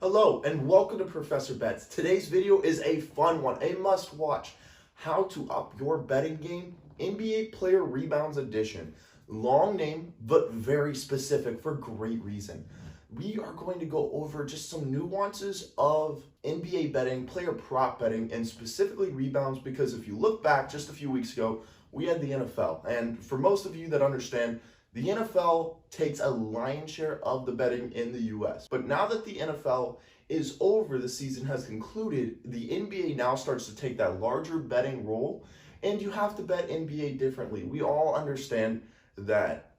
Hello and welcome to Professor Bets. Today's video is a fun one, a must watch. How to up your betting game, NBA Player Rebounds Edition. Long name, but very specific for great reason. We are going to go over just some nuances of NBA betting, player prop betting, and specifically rebounds, because if you look back just a few weeks ago, we had the NFL. And for most of you that understand, the NFL takes a lion's share of the betting in the US. But now that the NFL is over, the season has concluded, the NBA now starts to take that larger betting role, and you have to bet NBA differently. We all understand that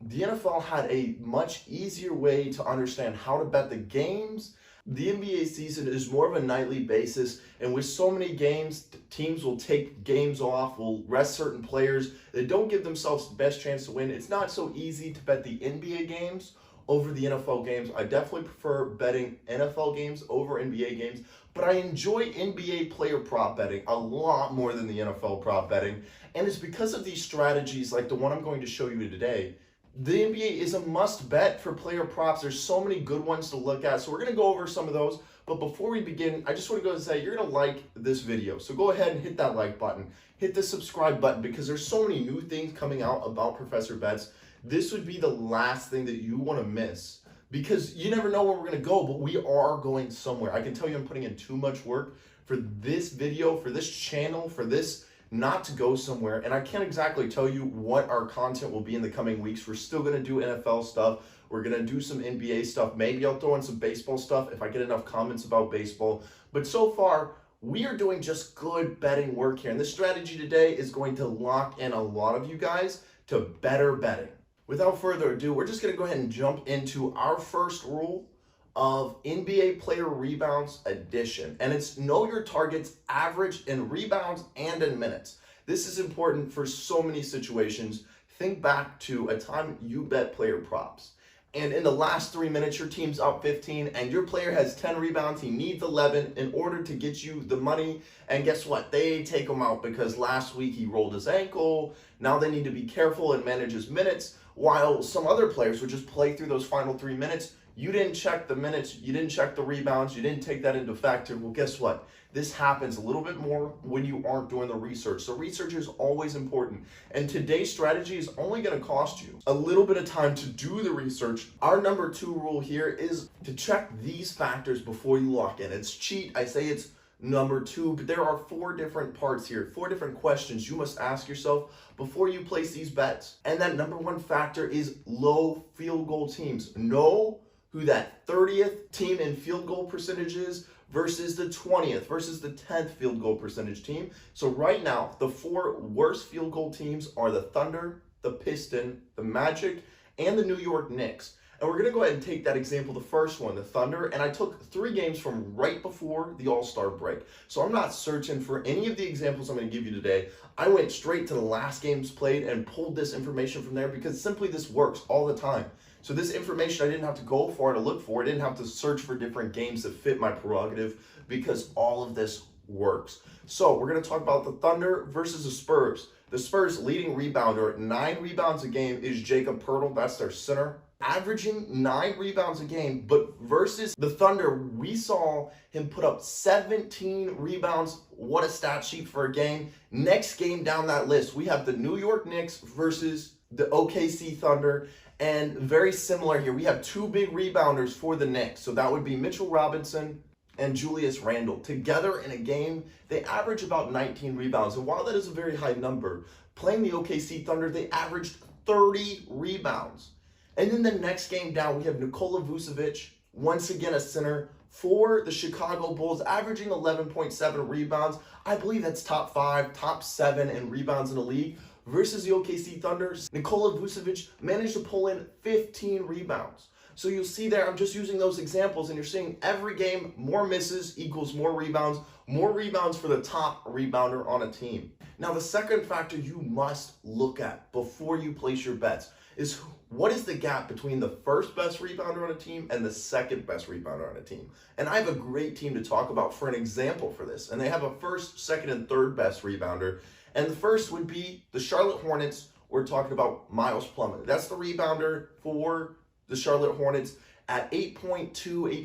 the NFL had a much easier way to understand how to bet the games. The NBA season is more of a nightly basis, and with so many games, teams will take games off, will rest certain players. They don't give themselves the best chance to win. It's not so easy to bet the NBA games over the NFL games. I definitely prefer betting NFL games over NBA games, but I enjoy NBA player prop betting a lot more than the NFL prop betting, and it's because of these strategies like the one I'm going to show you today. The NBA is a must bet for player props. There's so many good ones to look at. So we're going to go over some of those. But before we begin, I just want to go and say you're going to like this video. So go ahead and hit that like button. Hit the subscribe button, because there's so many new things coming out about Professor Bets. This would be the last thing that you want to miss, because you never know where we're going to go, but we are going somewhere. I can tell you I'm putting in too much work for this video, for this channel, for this not to go somewhere, and I can't exactly tell you what our content will be in the coming weeks. We're still going to do NFL stuff. We're going to do some NBA stuff. Maybe I'll throw in some baseball stuff if I get enough comments about baseball. But so far, we are doing just good betting work here, and this strategy today is going to lock in a lot of you guys to better betting. Without further ado, we're just going to go ahead and jump into our first rule of NBA Player Rebounds Edition, and it's know your targets average in rebounds and in minutes. This is important for so many situations. Think back to a time you bet player props, and in the last 3 minutes your team's up 15 and your player has 10 rebounds. He needs 11 in order to get you the money, and guess what? They take him out because last week he rolled his ankle. Now they need to be careful and manage his minutes, while some other players would just play through those final 3 minutes. You didn't check the minutes, you didn't check the rebounds, you didn't take that into factor. Well, guess what? This happens a little bit more when you aren't doing the research. So research is always important. And today's strategy is only going to cost you a little bit of time to do the research. Our number 2 rule here is to check these factors before you lock in. It's cheat. I say it's number 2, but there are 4 different parts here, 4 different questions you must ask yourself before you place these bets. And that number 1 factor is low field goal teams. Know who that 30th team in field goal percentage is versus the 20th versus the 10th field goal percentage team. So right now, the 4 worst field goal teams are the Thunder, the Pistons, the Magic, and the New York Knicks. And we're going to go ahead and take that example, the first one, the Thunder, and I took 3 games from right before the All-Star break. So I'm not searching for any of the examples I'm going to give you today. I went straight to the last games played and pulled this information from there, because simply this works all the time. So this information, I didn't have to go far to look for. I didn't have to search for different games that fit my prerogative, because all of this works. So we're going to talk about the Thunder versus the Spurs. The Spurs' leading rebounder at 9 rebounds a game is Jakob Poetl. That's their center, averaging 9 rebounds a game. But versus the Thunder, we saw him put up 17 rebounds. What a stat sheet for a game. Next game down that list, we have the New York Knicks versus the OKC Thunder. And very similar here, we have 2 big rebounders for the Knicks. So that would be Mitchell Robinson and Julius Randle. Together in a game, they average about 19 rebounds. And while that is a very high number, playing the OKC Thunder, they averaged 30 rebounds. And then the next game down, we have Nikola Vucevic, once again a center for the Chicago Bulls, averaging 11.7 rebounds. I believe that's top 5, top 7 in rebounds in the league. Versus the OKC Thunder, Nikola Vucevic managed to pull in 15 rebounds. So you'll see there, I'm just using those examples, and you're seeing every game, more misses equals more rebounds for the top rebounder on a team. Now, the second factor you must look at before you place your bets is what is the gap between the first best rebounder on a team and the second best rebounder on a team. And I have a great team to talk about for an example for this. And they have a first, second, and third best rebounder. And the first would be the Charlotte Hornets. We're talking about Miles Plumlee. That's the rebounder for the Charlotte Hornets at 8.2,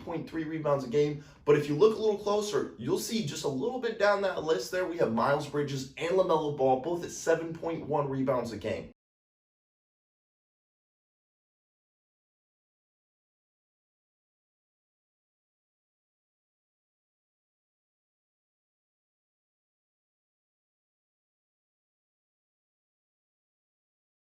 8.3 rebounds a game. But if you look a little closer, you'll see just a little bit down that list there, we have Miles Bridges and Lamelo Ball, both at 7.1 rebounds a game.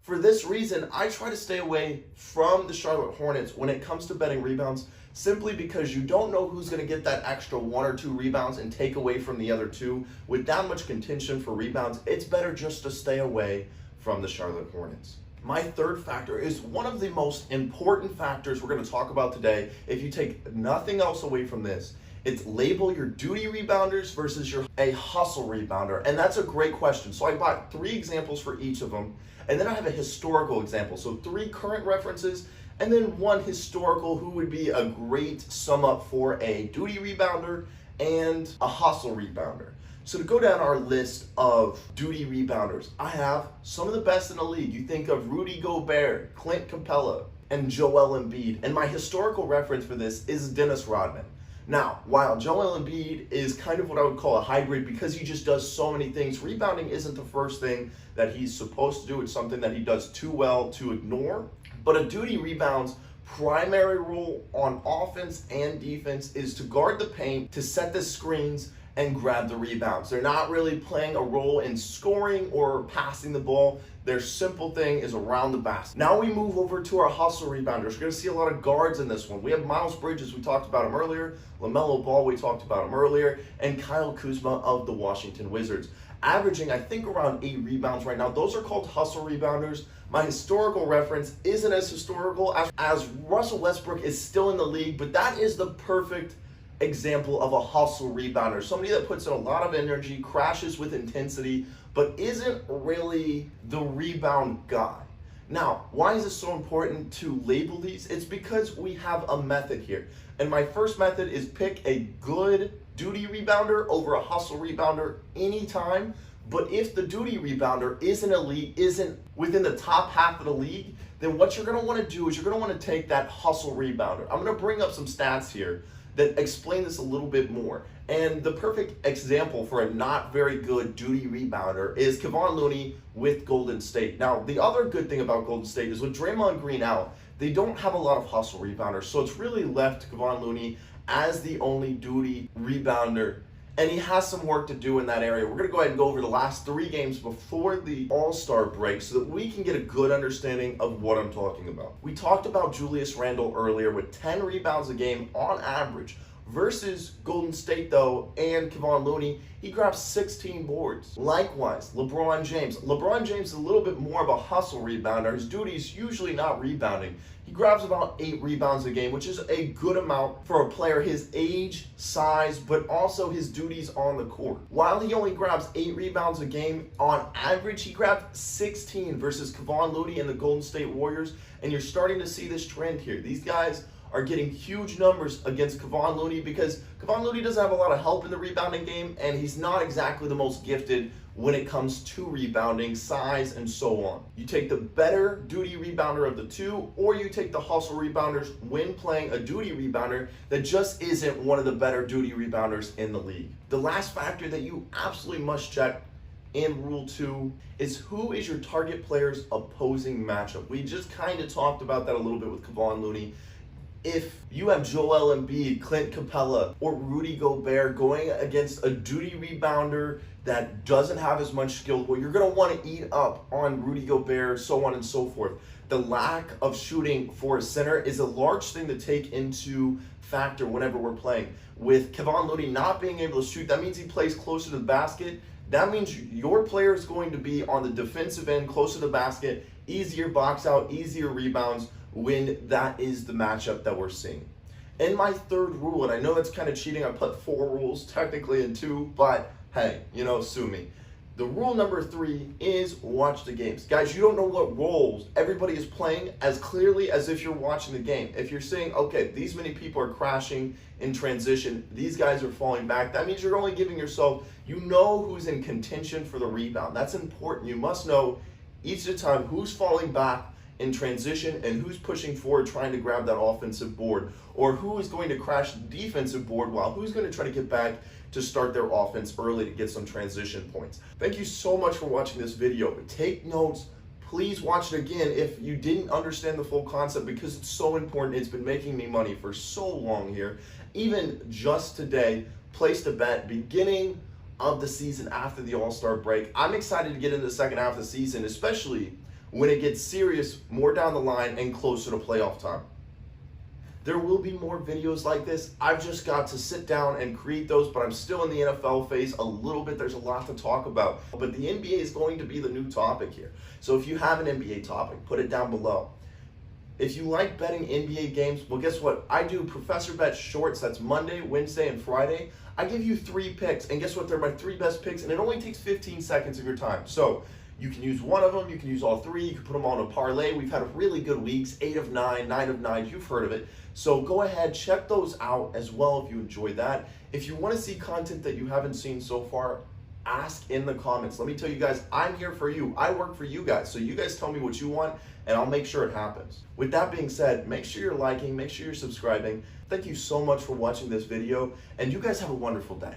For this reason, I try to stay away from the Charlotte Hornets when it comes to betting rebounds, simply because you don't know who's going to get that extra 1 or 2 rebounds and take away from the other 2. With that much contention for rebounds, it's better just to stay away from the Charlotte Hornets. My third factor is one of the most important factors we're going to talk about today. If you take nothing else away from this, it's label your duty rebounders versus a hustle rebounder. And that's a great question. So I bought 3 examples for each of them. And then I have a historical example. So 3 current references and then 1 historical who would be a great sum up for a duty rebounder and a hustle rebounder. So to go down our list of duty rebounders, I have some of the best in the league. You think of Rudy Gobert, Clint Capela, and Joel Embiid. And my historical reference for this is Dennis Rodman. Now, while Joel Embiid is kind of what I would call a hybrid because he just does so many things, rebounding isn't the first thing that he's supposed to do. It's something that he does too well to ignore. But a duty rebound's primary role on offense and defense is to guard the paint, to set the screens, and grab the rebounds. They're not really playing a role in scoring or passing the ball. Their simple thing is around the basket. Now we move over to our hustle rebounders. We're going to see a lot of guards in this one. We have Miles Bridges, we talked about him earlier, Lamelo Ball, we talked about him earlier, and Kyle Kuzma of the Washington Wizards. Averaging, I think, around 8 rebounds right now. Those are called hustle rebounders. My historical reference isn't as historical as Russell Westbrook is still in the league, but that is the perfect example of a hustle rebounder. Somebody that puts in a lot of energy, crashes with intensity, but isn't really the rebound guy. Now, why is it so important to label these? It's because we have a method here. And my first method is pick a good duty rebounder over a hustle rebounder anytime. But if the duty rebounder isn't elite, isn't within the top half of the league, then what you're going to want to do is you're going to want to take that hustle rebounder. I'm going to bring up some stats here that explain this a little bit more. And the perfect example for a not very good duty rebounder is Kevon Looney with Golden State. Now, the other good thing about Golden State is with Draymond Green out, they don't have a lot of hustle rebounders. So it's really left Kevon Looney as the only duty rebounder. And he has some work to do in that area. We're going to go ahead and go over the last 3 games before the All-Star break so that we can get a good understanding of what I'm talking about. We talked about Julius Randle earlier with 10 rebounds a game on average versus Golden State, though, and Kevon Looney. He grabs 16 boards. Likewise, LeBron James. LeBron James is a little bit more of a hustle rebounder. His duty is usually not rebounding. He grabs about 8 rebounds a game, which is a good amount for a player his age, size, but also his duties on the court. While he only grabs 8 rebounds a game, on average, he grabbed 16 versus Kevon Looney and the Golden State Warriors, and you're starting to see this trend here. These guys are getting huge numbers against Kevon Looney because Kevon Looney doesn't have a lot of help in the rebounding game, and he's not exactly the most gifted when it comes to rebounding, size, and so on. You take the better duty rebounder of the 2, or you take the hustle rebounders when playing a duty rebounder that just isn't one of the better duty rebounders in the league. The last factor that you absolutely must check in Rule 2 is who is your target player's opposing matchup. We just kind of talked about that a little bit with Kevon Looney. If you have Joel Embiid, Clint Capela, or Rudy Gobert going against a duty rebounder that doesn't have as much skill, well, you're going to want to eat up on Rudy Gobert, so on and so forth. The lack of shooting for a center is a large thing to take into factor whenever we're playing. With Kevon Looney not being able to shoot, that means he plays closer to the basket. That means your player is going to be on the defensive end, closer to the basket, easier box out, easier rebounds, when that is the matchup that we're seeing. And my third rule, and I know that's kind of cheating, I put 4 rules technically in 2, but hey, sue me. The rule number 3 is watch the games. Guys, you don't know what roles everybody is playing as clearly as if you're watching the game. If you're saying, okay, these many people are crashing in transition, these guys are falling back, that means you're only giving yourself, who's in contention for the rebound. That's important. You must know each of the time who's falling back in transition and who's pushing forward trying to grab that offensive board, or who is going to crash the defensive board while who's going to try to get back to start their offense early to get some transition points. Thank you so much for watching this video. Take notes. Please watch it again if you didn't understand the full concept, because it's so important. It's been making me money for so long here. Even just today, placed a bet beginning of the season after the All-Star break. I'm excited to get into the second half of the season, especially when it gets serious more down the line and closer to playoff time. There will be more videos like this. I've just got to sit down and create those, but I'm still in the NFL phase a little bit. There's a lot to talk about, but the NBA is going to be the new topic here. So if you have an NBA topic, put it down below. If you like betting NBA games, well, guess what? I do Professor Bet Shorts. That's Monday, Wednesday, and Friday. I give you 3 picks, and guess what? They're my 3 best picks, and it only takes 15 seconds of your time. So you can use one of them, you can use all 3, you can put them on a parlay. We've had really good weeks, 8 of 9, 9 of 9, you've heard of it. So go ahead, check those out as well if you enjoyed that. If you want to see content that you haven't seen so far, ask in the comments. Let me tell you guys, I'm here for you. I work for you guys. So you guys tell me what you want, and I'll make sure it happens. With that being said, make sure you're liking, make sure you're subscribing. Thank you so much for watching this video, and you guys have a wonderful day.